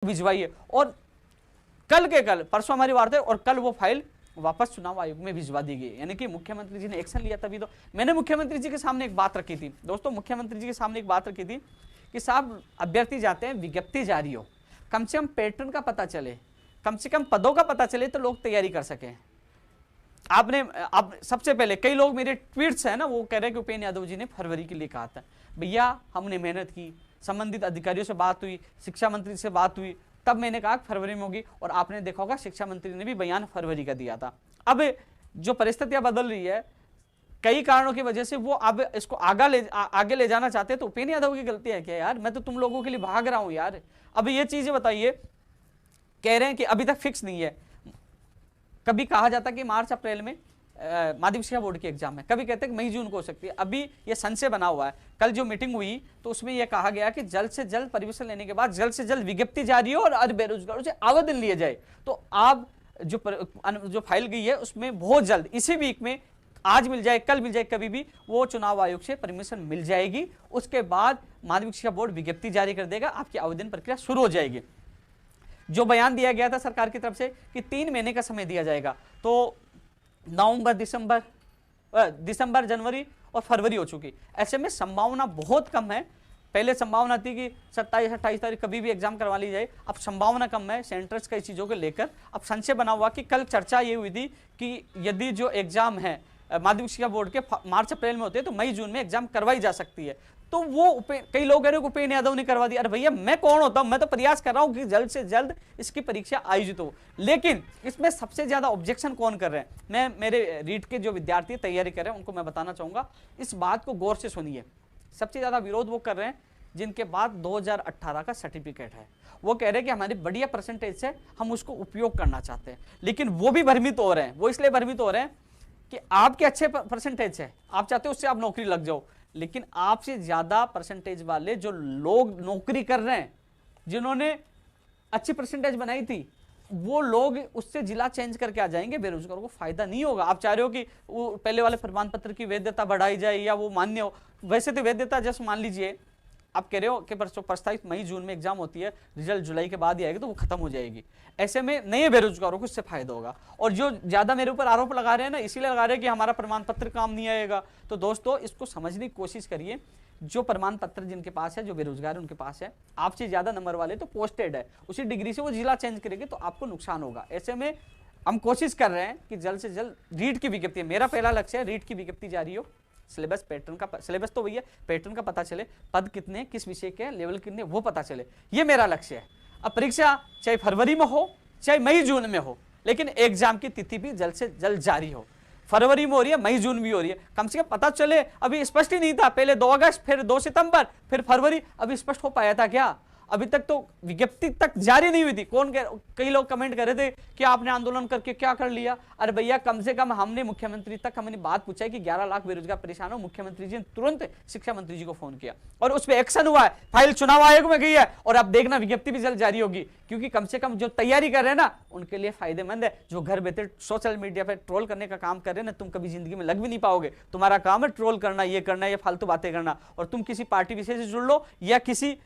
भिजवाइए। और कल के कल, परसों हमारी वार्ता है, और कल वो फाइल वापस चुनाव आयोग में भिजवा दी गई। यानी कि मुख्यमंत्री जी ने एक्शन लिया। तभी तो मैंने मुख्यमंत्री जी के सामने एक बात रखी थी दोस्तों, मुख्यमंत्री जी के सामने एक बात रखी थी कि साहब अभ्यर्थी जाते हैं, विज्ञप्ति जारी हो, कम से कम पैटर्न का पता चले, कम से कम पदों का पता चले, तो लोग तैयारी कर सकें। आपने अब सबसे पहले कई लोग मेरे ट्वीट्स है ना, वो कह रहे हैं कि उपेंद्र यादव जी ने फरवरी के लिए कहा था। भैया हमने मेहनत की, संबंधित अधिकारियों से बात हुई, शिक्षा मंत्री से बात हुई, तब मैंने कहा फरवरी में होगी। और आपने देखा होगा शिक्षा मंत्री ने भी बयान फरवरी का दिया था। अब जो परिस्थितियां बदल रही है कई कारणों की वजह से, वो अब इसको आगे ले जाना चाहते हैं। तो उपेंद्र यादव की गलती है क्या यार? मैं तो तुम लोगों के लिए भाग रहा हूं यार। अब ये चीजें बताइए, कह रहे हैं कि अभी तक फिक्स नहीं है। कभी कहा जाता कि मार्च अप्रैल में माध्यमिक शिक्षा बोर्ड की एग्जाम है, कभी कहते हैं कि मई जून को हो सकती है। अभी ये संशय बना हुआ है। कल जो मीटिंग हुई तो उसमें यह कहा गया कि जल्द से जल्द परमिशन लेने के बाद जल्द से जल्द विज्ञप्ति जारी हो और अन्य बेरोजगारों से आवेदन लिए जाए। तो आप जो फाइल गई है उसमें बहुत जल्द, इसी वीक में, आज मिल जाए, कल मिल जाए, कभी भी वो चुनाव आयोग से परमिशन मिल जाएगी। उसके बाद माध्यमिक शिक्षा बोर्ड विज्ञप्ति जारी कर देगा, आपकी आवेदन प्रक्रिया शुरू हो जाएगी। जो बयान दिया गया था सरकार की तरफ से कि 3 महीने का समय दिया जाएगा, तो नवंबर, दिसंबर, जनवरी और फरवरी हो चुकी। ऐसे में संभावना बहुत कम है। पहले संभावना थी कि 27-28 तारीख कभी भी एग्जाम करवा ली जाए, अब संभावना कम है सेंटर्स कई चीज़ों को लेकर। अब संशय बना हुआ कि कल चर्चा ये हुई थी कि यदि जो एग्जाम है माध्यमिक शिक्षा बोर्ड के मार्च अप्रैल में होते हैं तो मई जून में एग्जाम करवाई जा सकती है। तो वो कई लोग कह रहे हैं उपेंद्र यादव ने करवा दिया। अरे भैया मैं कौन होता हूं? मैं तो प्रयास कर रहा हूं कि जल्द से जल्द इसकी परीक्षा आयोजित हो। लेकिन इसमें सबसे ज्यादा ऑब्जेक्शन कौन कर रहे हैं? मैं मेरे रीट के जो विद्यार्थी तैयारी कर रहे हैं उनको मैं बताना चाहूंगा, इस बात को गौर से सुनिए। सबसे ज्यादा विरोध वो कर रहे हैं जिनके पास 2018 का सर्टिफिकेट है। वो कह रहे हैं कि हमारी बढ़िया परसेंटेज से हम उसको उपयोग करना चाहते हैं। लेकिन वो भी भ्रमित हो रहे हैं। वो इसलिए भ्रमित हो रहे हैं कि आपके अच्छे परसेंटेज है, आप चाहते हो उससे आप नौकरी लग जाओ, लेकिन आपसे ज्यादा परसेंटेज वाले जो लोग नौकरी कर रहे हैं, जिन्होंने अच्छी परसेंटेज बनाई थी, वो लोग उससे जिला चेंज करके आ जाएंगे। बेरोजगारों को फायदा नहीं होगा। आप चाह रहे हो कि वो पहले वाले प्रमाण पत्र की वैधता बढ़ाई जाए या वो मान्य हो। वैसे तो वैधता जैसे मान लीजिए आप कह रहे हो कि प्रस्तावित मई जून में एग्जाम होती है, रिजल्ट जुलाई के बाद ही आएगी, तो वो खत्म हो जाएगी। ऐसे में नए बेरोजगारों को इससे फायदा होगा। और जो ज्यादा मेरे ऊपर आरोप लगा रहे हैं ना, इसीलिए लगा रहे हैं कि हमारा प्रमाण पत्र काम नहीं आएगा, तो दोस्तों इसको समझने की कोशिश करिए। जो प्रमाण पत्र जिनके पास है, जो बेरोजगार है उनके पास है, आपसे ज्यादा नंबर वाले तो पोस्टेड है, उसी डिग्री से वो जिला चेंज करेंगे तो आपको नुकसान होगा। ऐसे में हम कोशिश कर रहे हैं कि जल्द से जल्द रीट की विज्ञप्ति, मेरा पहला लक्ष्य है रीट की विज्ञप्ति जारी हो, सिलेबस पैटर्न का, सिलेबस तो भैया पैटर्न का पता चले, पद कितने, किस विषय के, लेवल कितने, वो पता चले, ये मेरा लक्ष्य है। अब परीक्षा चाहे फरवरी में हो चाहे मई जून में हो, लेकिन एग्जाम की तिथि भी जल्द से जल्द जारी हो। फरवरी में हो रही है, मई जून भी हो रही है, कम से कम पता चले। अभी स्पष्ट ही नहीं था, पहले 2 अगस्त, फिर 2 सितंबर, फिर फरवरी, अभी स्पष्ट हो पाया था क्या? अभी तक तो विज्ञप्ति तक जारी नहीं हुई थी। कई लोग कमेंट कर रहे थे कि आपने आंदोलन करके क्या कर लिया। अरे भैया कम से कम हमने मुख्यमंत्री तक हमने बात पूछा है कि 11 लाख बेरोजगार परेशान हो। मुख्यमंत्री जी ने तुरंत शिक्षा मंत्री जी को फोन किया और उस पर एक्शन हुआ है, फाइल चुनाव आयोग में गई है और अब देखना विज्ञप्ति भी जल्द जारी होगी। क्योंकि कम से कम जो तैयारी कर रहे हैं ना उनके लिए फायदेमंद है। जो घर बैठे सोशल मीडिया पर ट्रोल करने का काम कर रहे हैं ना, तुम कभी जिंदगी में लग भी नहीं पाओगे। तुम्हारा काम है ट्रोल करना, ये करना, ये फालतू बातें करना, और तुम किसी पार्टी विशेष से जुड़ लो या किसी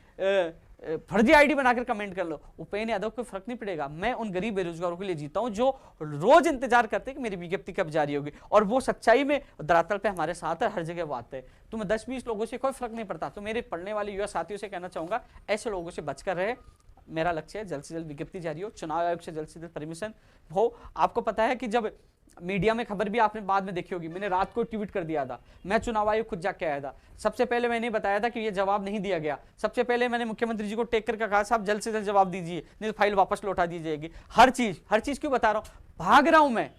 फर्जी आईडी बनाकर कमेंट कर लो, उपेंद्र यादव को फर्क नहीं पड़ेगा। मैं उन गरीब बेरोजगारों के लिए जीता हूं जो रोज इंतजार करते हैं कि मेरी विज्ञप्ति कब जारी होगी, और वो सच्चाई में धरातल पे हमारे साथ है, हर जगह वो आते हैं। तुम्हें 10-20 लोगों से कोई फर्क नहीं पड़ता। तो मेरे पढ़ने वाले युवा साथियों से कहना चाहूंगा, ऐसे लोगों से बचकर रहे। मेरा लक्ष्य है जल्द से जल्द विज्ञप्ति जारी हो, चुनाव आयोग से जल्द परमिशन हो। आपको पता है कि जब मीडिया में खबर भी आपने बाद में देखी होगी, मैंने रात को ट्वीट कर दिया था, मैं चुनाव आयोग खुद जाके आया था। सबसे पहले मैंने बताया था कि ये जवाब नहीं दिया गया। सबसे पहले मैंने मुख्यमंत्री जी को टेक करके कहा, साहब जल्द से जल्द जवाब दीजिए, नहीं तो फाइल वापस लौटा दी जाएगी। हर चीज क्यों बता रहा हूँ, भाग रहा हूं मैं,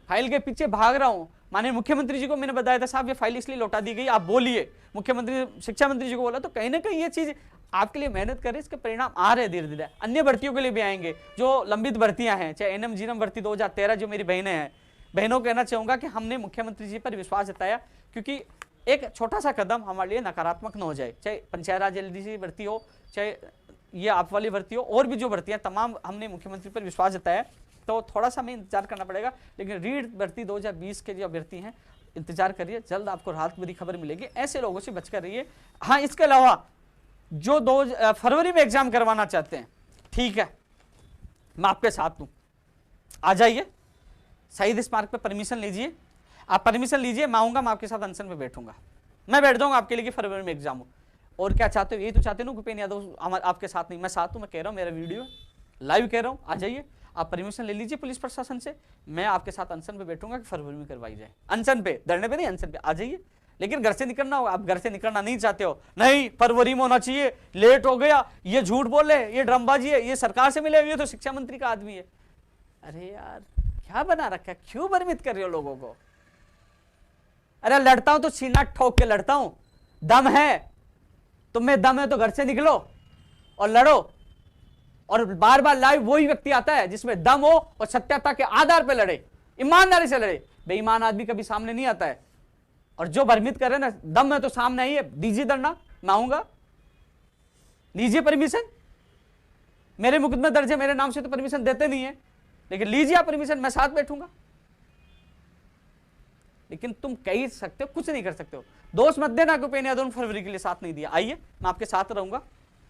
फाइल के पीछे भाग रहा हूं। माननीय मुख्यमंत्री जी को मैंने बताया था, साहब ये फाइल इसलिए लौटा दी गई, आप बोलिए। मुख्यमंत्री शिक्षा मंत्री जी को बोला, तो कहीं ना कहीं ये चीज आपके लिए मेहनत करें, इसके परिणाम आ रहे धीरे धीरे। अन्य भर्तियों के लिए भी आएंगे, जो लंबित भर्तियां हैं, चाहे एनएम जीएनएम भर्ती 2013, जो मेरी बहनें हैं, बहनों को कहना चाहूंगा कि हमने मुख्यमंत्री जी पर विश्वास जताया, क्योंकि एक छोटा सा कदम हमारे लिए नकारात्मक न हो जाए। चाहे पंचायत राज एलडीसी भर्ती हो, चाहे ये आप वाली भर्ती हो, और भी जो भर्तियां तमाम हमने मुख्यमंत्री पर विश्वास जताया। तो थोड़ा सा हमें इंतजार करना पड़ेगा, लेकिन रीट भर्ती 2020 के जो अभ्यर्थी हैं इंतजार करिए, जल्द आपको राहत भरी खबर मिलेगी। ऐसे लोगों से बचकर रहिए। हाँ, इसके अलावा जो फरवरी में एग्जाम करवाना चाहते हैं, ठीक है, मैं आपके साथ हूं, आ जाइए शहीद स्मारक पे परमिशन लीजिए, आप परमिशन लीजिए, मैं आऊंगा, मैं आपके साथ अनशन पे बैठूंगा, मैं बैठ जाऊंगा आपके लिए कि फरवरी में एग्जाम हो। और क्या चाहते हो, यही तो चाहते हो ना भूपेन्द्र यादव आपके साथ नहीं, मैं साथ हूं, मैं कह रहा हूं, मेरा वीडियो है, लाइव कह रहा हूं, आ जाइए, आप परमिशन ले लीजिए पुलिस प्रशासन से, मैं आपके साथ अनशन पे बैठूंगा कि फरवरी में करवाई जाए, अनशन पे, धरने पे नहीं, अनशन पे आ जाइए। लेकिन घर से निकलना होगा, आप घर से निकलना नहीं चाहते हो, नहीं फरवरी में होना चाहिए, लेट हो गया, ये झूठ बोले, ये ड्रामेबाजी है, ये सरकार से मिले, ये तो शिक्षा मंत्री का आदमी है। अरे यार क्या बना रखा है, क्यों भ्रमित कर रहे हो लोगों को। अरे लड़ता हूं तो सीना ठोक के लड़ता हूं, दम है, तुम्हें दम है तो घर से निकलो और लड़ो। और बार बार लाइव वही व्यक्ति आता है जिसमें दम हो और सत्यता के आधार पर लड़े, ईमानदारी से लड़े। बेईमान आदमी कभी सामने नहीं आता है। और जो भ्रमित कर रहे हैं ना, दम है तो सामने ही है, दीजिए धरना, मैं आऊंगा, लीजिए परमिशन, मेरे मुकदमे दर्ज है, मेरे नाम से तो परमिशन देते नहीं है, लेकिन लीजिए आप परमिशन, मैं साथ बैठूंगा। लेकिन तुम कह सकते हो, कुछ नहीं कर सकते हो। दोष मत देना भूपेन्द्र यादव ने फरवरी के लिए साथ नहीं दिया, आइए मैं आपके साथ रहूंगा,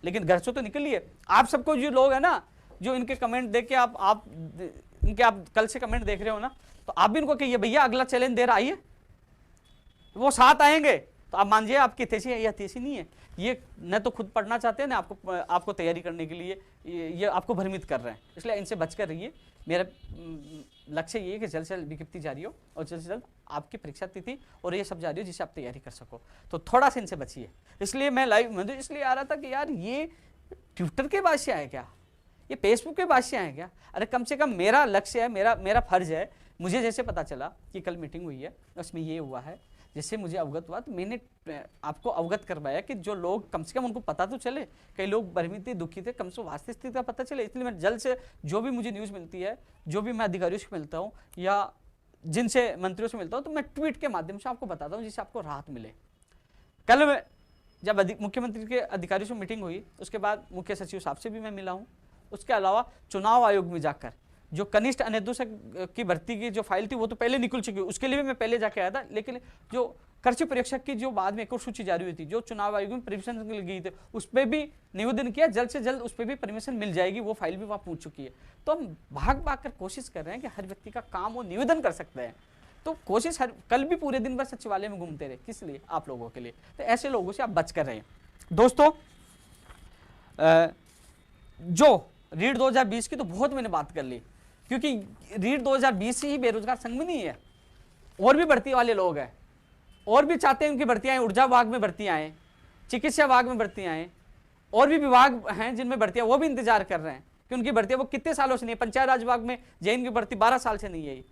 लेकिन घर से तो निकलिए। आप सबको जो लोग है ना, जो इनके कमेंट देख के आप कल से कमेंट देख रहे हो ना, तो आप भी इनको कहिए भैया अगला चैलेंज दे रहा, आइए, वो साथ आएंगे तो आप मान जाइए आपकी थेसी है या थेसी नहीं है। ये न तो खुद पढ़ना चाहते हैं ना आपको तैयारी करने के लिए ये आपको भ्रमित कर रहे हैं, इसलिए इनसे बचकर रहिए। मेरा लक्ष्य ये है कि जल्द से जल्द विज्ञप्ति जारी हो और जल्द से जल्द आपकी परीक्षा तिथि और ये सब जारी हो जिससे आप तैयारी कर सको, तो थोड़ा सा इनसे बचिए। इसलिए मैं लाइव में इसलिए आ रहा था कि यार ये ट्विटर के बादशाह है क्या, ये फेसबुक के बादशाह है क्या। अरे कम से कम मेरा लक्ष्य है, मेरा फर्ज है, मुझे जैसे पता चला कि कल मीटिंग हुई है उसमें ये हुआ है, जैसे मुझे अवगत हुआ तो मैंने आपको अवगत करवाया कि जो लोग कम से कम उनको पता तो चले, कई लोग भ्रमित थे, दुखी थे, कम से कम वास्तविक स्थिति का पता चले। इसलिए मैं जल्द से जो भी मुझे न्यूज़ मिलती है, जो भी मैं अधिकारियों से मिलता हूँ या जिनसे मंत्रियों से मिलता हूँ, तो मैं ट्वीट के माध्यम से आपको बताता हूँ जिससे आपको राहत मिले। कल जब मुख्यमंत्री के अधिकारियों से मीटिंग हुई, उसके बाद मुख्य सचिव साहब से भी मैं मिला हूँ। उसके अलावा चुनाव आयोग में जाकर जो कनिष्ठ अनिर्देशक की भर्ती की जो फाइल थी वो तो पहले निकल चुकी है, उसके लिए भी मैं पहले जाके आया था। लेकिन जो कृषि परीक्षक की जो बाद में एक और सूची जारी हुई थी, जो चुनाव आयोग में परमिशन गई थी, उस पर भी निवेदन किया, जल्द से जल्द उस पर भी परमिशन मिल जाएगी, वो फाइल भी वहाँ पहुँच चुकी है। तो हम भाग कर कोशिश कर रहे हैं कि हर व्यक्ति का काम वो निवेदन कर सकते हैं। तो कोशिश कल भी पूरे दिन भर सचिवालय में घूमते रहे, किस लिए, आप लोगों के लिए। तो ऐसे लोगों से आप बच कर रहे। दोस्तों जो रीट 2020 की तो बहुत मैंने बात कर ली, क्योंकि रीट 2020 से ही बेरोजगार संघ में नहीं है, और भी भर्ती वाले लोग हैं, और भी चाहते हैं उनकी भर्तियां, ऊर्जा विभाग में भर्तियां आए, चिकित्सा विभाग में भर्तियां आए, और भी विभाग हैं जिनमें भर्तियां, वो भी इंतजार कर रहे हैं कि उनकी भर्तियां, वो कितने सालों से नहीं है। पंचायत राज विभाग में जैन की भर्ती 12 साल से नहीं है।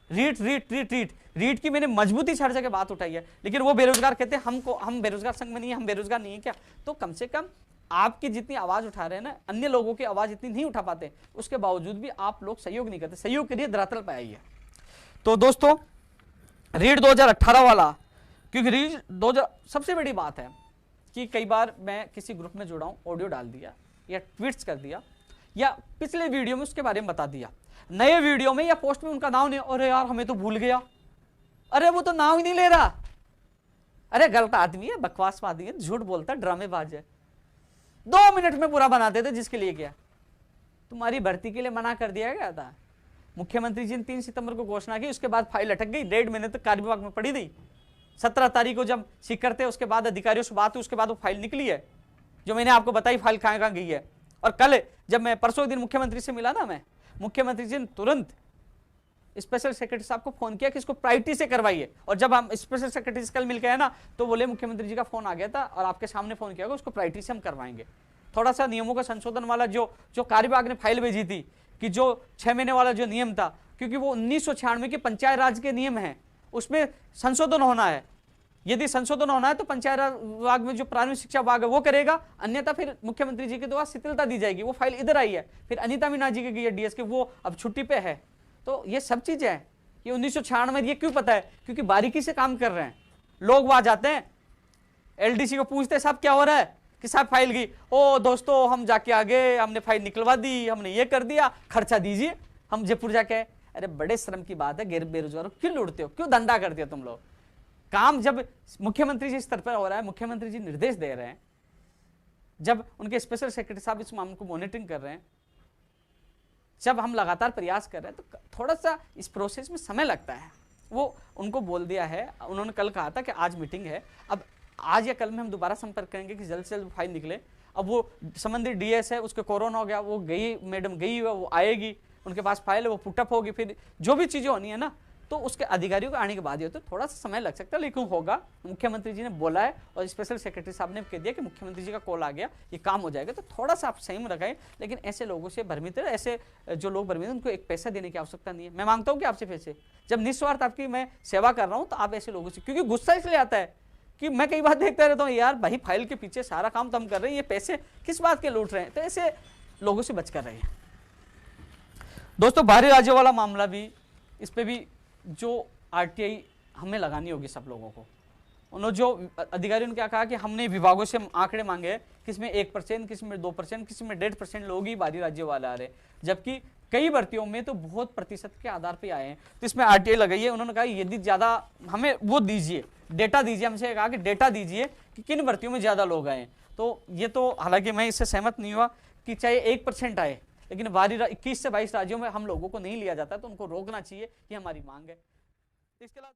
रीट रीट रीट रीट रीट की मैंने मजबूती से हर जगह बात उठाई है, लेकिन वो बेरोजगार कहते हैं हम बेरोजगार संघ में नहीं है, हम बेरोजगार नहीं है क्या। तो कम से कम आपकी जितनी आवाज उठा रहे हैं ना, अन्य लोगों की आवाज इतनी नहीं उठा पाते, उसके बावजूद भी आप लोग सहयोग नहीं करते। सहयोग के लिए धरातल पर आई है। तो दोस्तों रीट 2018 वाला, क्योंकि रीट 2000 सबसे बड़ी बात है कि कई बार मैं किसी ग्रुप में जुड़ा हूं, ऑडियो डाल दिया या ट्वीट्स कर दिया या पिछले वीडियो में उसके बारे में बता दिया, नए वीडियो में या पोस्ट में उनका नाम नहीं, अरे यार हमें तो भूल गया, अरे वो तो नाम ही नहीं ले रहा, अरे गलत आदमी है, बकवासवादी है, झूठ बोलता है, ड्रामेबाज है, 2 मिनट में पूरा बना देते जिसके लिए क्या। तुम्हारी भर्ती के लिए मना कर दिया गया था, मुख्यमंत्री जी ने 3 सितंबर को घोषणा की, उसके बाद फाइल अटक गई, 1.5 महीने तक कार्य विभाग में पड़ी रही। 17 तारीख को जब सीकर थे, उसके बाद अधिकारियों से बात हुई, उसके बाद वो फाइल निकली है, जो मैंने आपको बताई फाइल कहाँ गई है। और कल जब मैं परसों दिन मुख्यमंत्री से मिला ना, मैं मुख्यमंत्री जी ने तुरंत स्पेशल सेक्रेटरी साहब को फोन किया कि इसको प्रायोरिटी से करवाइए। और जब हम स्पेशल सेक्रेटरी से कल मिल गए ना, तो बोले मुख्यमंत्री जी का फोन आ गया था और आपके सामने फोन किया, उसको प्रायोरिटी से हम करवाएंगे। थोड़ा सा नियमों का संशोधन वाला जो कार्य विभाग ने फाइल भेजी थी कि जो 6 महीने वाला जो नियम था, क्योंकि वो 1996 के पंचायत राज के नियम है, उसमें संशोधन होना है। यदि संशोधन होना है तो पंचायत राज विभाग में जो प्राथमिक शिक्षा विभाग है वो करेगा, अन्यथा फिर मुख्यमंत्री जी के द्वारा शिथिलता दी जाएगी। वो फाइल इधर आई है, फिर अनिता मीना जी की गई है डीएस के, वो अब छुट्टी पे है। तो ये सब चीजें हैं। ये 1996 में, ये क्यों पता है? क्योंकि बारीकी से काम कर रहे हैं लोग। वहां जाते हैं, एलडीसी को पूछते हैं साहब क्या हो रहा है, कि साहब फाइल गई, ओ दोस्तों हम जाके आ गए, हमने फाइल निकलवा दी, हमने ये कर दिया, खर्चा दीजिए। हम जयपुर जाके, अरे बड़े शर्म की बात है, गैर बेरोजगारों क्यों लूटते हो, क्यों धंधा करते हो तुम लोग। काम जब मुख्यमंत्री जी स्तर पर हो रहा है, मुख्यमंत्री जी निर्देश दे रहे हैं, जब उनके स्पेशल सेक्रेटरी साहब इस मामले को मॉनिटरिंग कर रहे हैं, जब हम लगातार प्रयास कर रहे हैं तो थोड़ा सा इस प्रोसेस में समय लगता है। वो उनको बोल दिया है, उन्होंने कल कहा था कि आज मीटिंग है, अब आज या कल में हम दोबारा संपर्क करेंगे कि जल्द से जल्द फाइल निकले। अब वो संबंधित डीएस है, उसके कोरोना हो गया, वो गई मैडम गई है, वो आएगी, उनके पास फाइल है, वो पुटअप होगी, फिर जो भी चीज़ें होनी है ना, तो उसके अधिकारियों के आने के बाद ही होता है, थोड़ा सा समय लग सकता है, लेकिन होगा। मुख्यमंत्री जी ने बोला है और स्पेशल सेक्रेटरी साहब ने कह दिया कि मुख्यमंत्री जी का कॉल आ गया, ये काम हो जाएगा। तो थोड़ा सा आप सही में लगाएं, लेकिन ऐसे लोगों से भ्रमित है, ऐसे जो लोग भ्रमित हैं उनको एक पैसा देने की आवश्यकता नहीं है। मैं मांगता हूँ कि आपसे पैसे, जब निस्वार्थ आपकी मैं सेवा कर रहा हूँ, तो आप ऐसे लोगों से, क्योंकि गुस्सा इसलिए आता है कि मैं कई बार देखता रहता हूँ, यार भाई फाइल के पीछे सारा काम तो हम कर रहे हैं, ये पैसे किस बात के लूट रहे हैं। तो ऐसे लोगों से बच कर रहे हैं। दोस्तों, बाहरी राज्यों वाला मामला भी, इस पे भी जो आरटीआई हमें लगानी होगी सब लोगों को। उन्होंने जो अधिकारियों ने क्या कहा कि हमने विभागों से आंकड़े मांगे हैं, किसमें 1%, किसमें 2%, किसमें 1.5% लोग ही बाहरी राज्यों वाले आ रहे हैं, जबकि कई भर्तियों में तो बहुत प्रतिशत के आधार पे आए हैं। तो इसमें आरटीआई लगाई है। उन्होंने कहा यदि ज्यादा हमें वो दीजिए, डेटा दीजिए, हमसे कहा कि डेटा दीजिए कि किन भर्तियों में ज्यादा लोग आए। तो ये तो हालांकि मैं इससे सहमत नहीं हुआ कि चाहे 1% आए, लेकिन बाहरी 21 से 22 राज्यों में हम लोगों को नहीं लिया जाता, तो उनको रोकना चाहिए, ये हमारी मांग है। इसके अलावा